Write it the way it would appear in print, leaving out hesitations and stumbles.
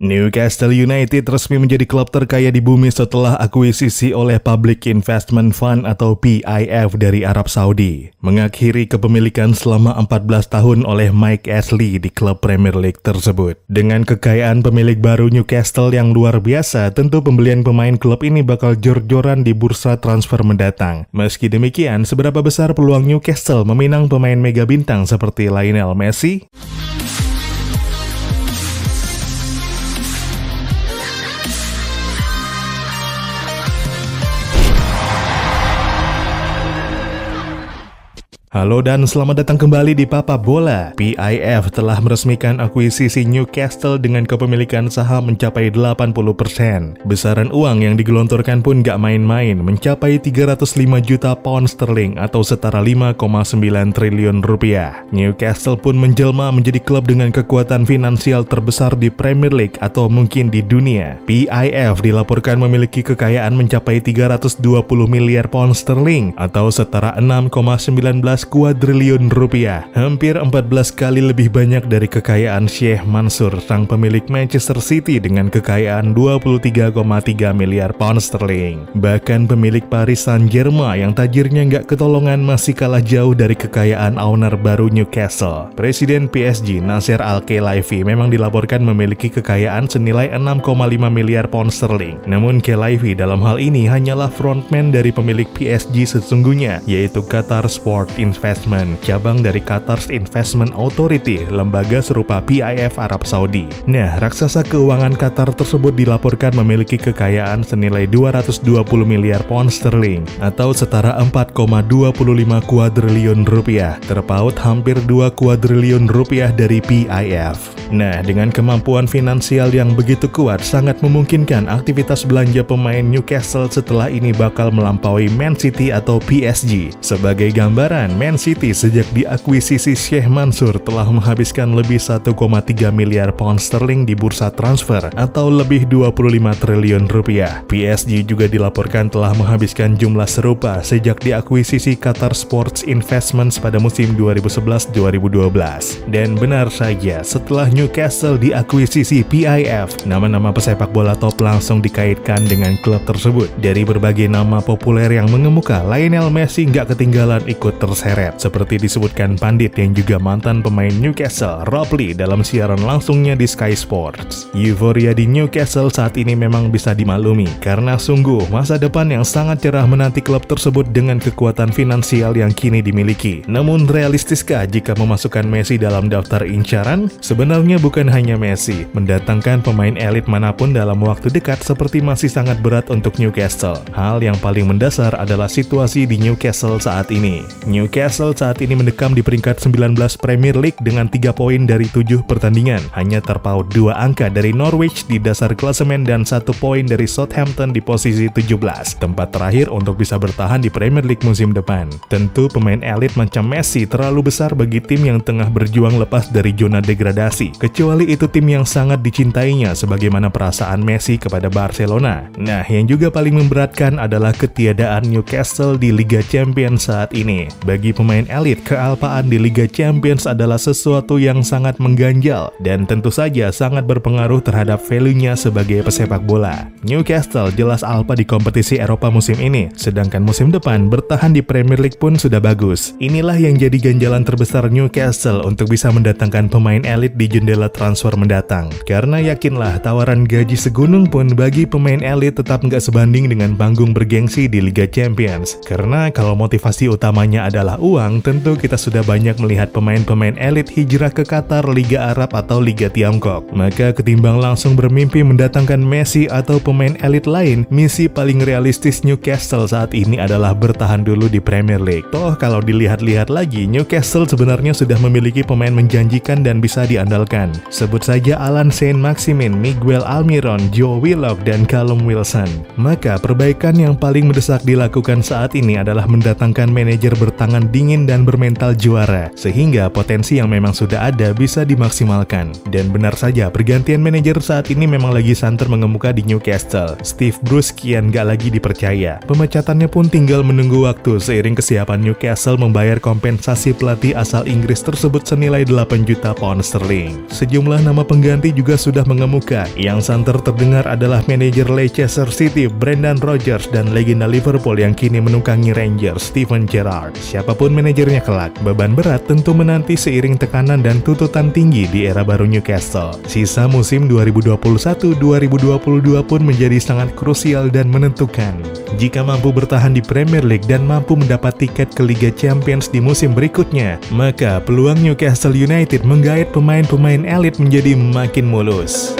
Newcastle United resmi menjadi klub terkaya di bumi setelah akuisisi oleh Public Investment Fund atau PIF dari Arab Saudi, mengakhiri kepemilikan selama 14 tahun oleh Mike Ashley di klub Premier League tersebut. Dengan kekayaan pemilik baru Newcastle yang luar biasa, tentu pembelian pemain klub ini bakal jor-joran di bursa transfer mendatang. Meski demikian, seberapa besar peluang Newcastle meminang pemain mega bintang seperti Lionel Messi? Halo dan selamat datang kembali di Papa Bola. PIF telah meresmikan akuisisi Newcastle dengan kepemilikan saham mencapai 80%. Besaran uang yang digelontorkan pun gak main-main, mencapai 305 juta pound sterling atau setara 5,9 triliun rupiah. Newcastle pun menjelma menjadi klub dengan kekuatan finansial terbesar di Premier League atau mungkin di dunia. PIF dilaporkan memiliki kekayaan mencapai 320 miliar pound sterling atau setara 6,19 kuadriliun rupiah, hampir 14 kali lebih banyak dari kekayaan Sheikh Mansour, sang pemilik Manchester City dengan kekayaan 23,3 miliar pound sterling. Bahkan pemilik Paris Saint-Germain yang tajirnya nggak ketolongan masih kalah jauh dari kekayaan owner baru Newcastle. Presiden PSG Nasser Al-Khelaifi memang dilaporkan memiliki kekayaan senilai 6,5 miliar pound sterling. Namun Khelaifi dalam hal ini hanyalah frontman dari pemilik PSG sesungguhnya, yaitu Qatar Sport Investment, cabang dari Qatar's Investment Authority, lembaga serupa PIF Arab Saudi. Nah, raksasa keuangan Qatar tersebut dilaporkan memiliki kekayaan senilai 220 miliar pound sterling atau setara 4,25 kuadriliun rupiah, terpaut hampir 2 kuadriliun rupiah dari PIF. Nah, dengan kemampuan finansial yang begitu kuat, sangat memungkinkan aktivitas belanja pemain Newcastle setelah ini bakal melampaui Man City atau PSG. Sebagai gambaran, Man City sejak diakuisisi Sheikh Mansour telah menghabiskan lebih 1,3 miliar pound sterling di bursa transfer atau lebih 25 triliun rupiah. PSG juga dilaporkan telah menghabiskan jumlah serupa sejak diakuisisi Qatar Sports Investments pada musim 2011-2012. Dan benar saja, setelah Newcastle diakuisisi PIF, nama-nama pesepak bola top langsung dikaitkan dengan klub tersebut. Dari berbagai nama populer yang mengemuka, Lionel Messi nggak ketinggalan ikut terseret. Seperti disebutkan pandit yang juga mantan pemain Newcastle, Rob Lee, dalam siaran langsungnya di Sky Sports. Euforia di Newcastle saat ini memang bisa dimaklumi, karena sungguh masa depan yang sangat cerah menanti klub tersebut dengan kekuatan finansial yang kini dimiliki. Namun realistiskah jika memasukkan Messi dalam daftar incaran? Sebenarnya bukan hanya Messi, mendatangkan pemain elit manapun dalam waktu dekat seperti masih sangat berat untuk Newcastle. Hal yang paling mendasar adalah situasi di Newcastle saat ini. Newcastle saat ini mendekam di peringkat 19 Premier League dengan 3 poin dari 7 pertandingan, hanya terpaut 2 angka dari Norwich di dasar klasemen dan 1 poin dari Southampton di posisi 17, tempat terakhir untuk bisa bertahan di Premier League musim depan. Tentu pemain elit macam Messi terlalu besar bagi tim yang tengah berjuang lepas dari zona degradasi, kecuali itu tim yang sangat dicintainya sebagaimana perasaan Messi kepada Barcelona. Nah, yang juga paling memberatkan adalah ketiadaan Newcastle di Liga Champions saat ini. Bagi pemain elit, kealpaan di Liga Champions adalah sesuatu yang sangat mengganjal dan tentu saja sangat berpengaruh terhadap value-nya sebagai pesepak bola. Newcastle jelas alpa di kompetisi Eropa musim ini, sedangkan musim depan bertahan di Premier League pun sudah bagus. Inilah yang jadi ganjalan terbesar Newcastle untuk bisa mendatangkan pemain elit di jendela transfer mendatang. Karena yakinlah, tawaran gaji segunung pun bagi pemain elit tetap nggak sebanding dengan panggung bergengsi di Liga Champions. Karena kalau motivasi utamanya adalah uang, tentu kita sudah banyak melihat pemain-pemain elit hijrah ke Qatar, Liga Arab atau Liga Tiongkok. Maka ketimbang langsung bermimpi mendatangkan Messi atau pemain elit lain, misi paling realistis Newcastle saat ini adalah bertahan dulu di Premier League. Toh kalau dilihat-lihat lagi, Newcastle sebenarnya sudah memiliki pemain menjanjikan dan bisa diandalkan. Sebut saja Alan Saint-Maximin, Miguel Almiron, Joe Willock, dan Callum Wilson. Maka perbaikan yang paling mendesak dilakukan saat ini adalah mendatangkan manajer bertangan berkepala dingin dan bermental juara, sehingga potensi yang memang sudah ada bisa dimaksimalkan. Dan benar saja, pergantian manajer saat ini memang lagi santer mengemuka di Newcastle. Steve Bruce kian gak lagi dipercaya. Pemecatannya pun tinggal menunggu waktu seiring kesiapan Newcastle membayar kompensasi pelatih asal Inggris tersebut senilai 8 juta pound sterling. Sejumlah nama pengganti juga sudah mengemuka. Yang santer terdengar adalah manajer Leicester City Brendan Rodgers dan legenda Liverpool yang kini menunggangi Rangers Steven Gerrard. Siapapun manajernya kelak, beban berat tentu menanti seiring tekanan dan tuntutan tinggi di era baru Newcastle. Sisa musim 2021-2022 pun menjadi sangat krusial dan menentukan. Jika mampu bertahan di Premier League dan mampu mendapat tiket ke Liga Champions di musim berikutnya, maka peluang Newcastle United menggait pemain-pemain elit menjadi makin mulus.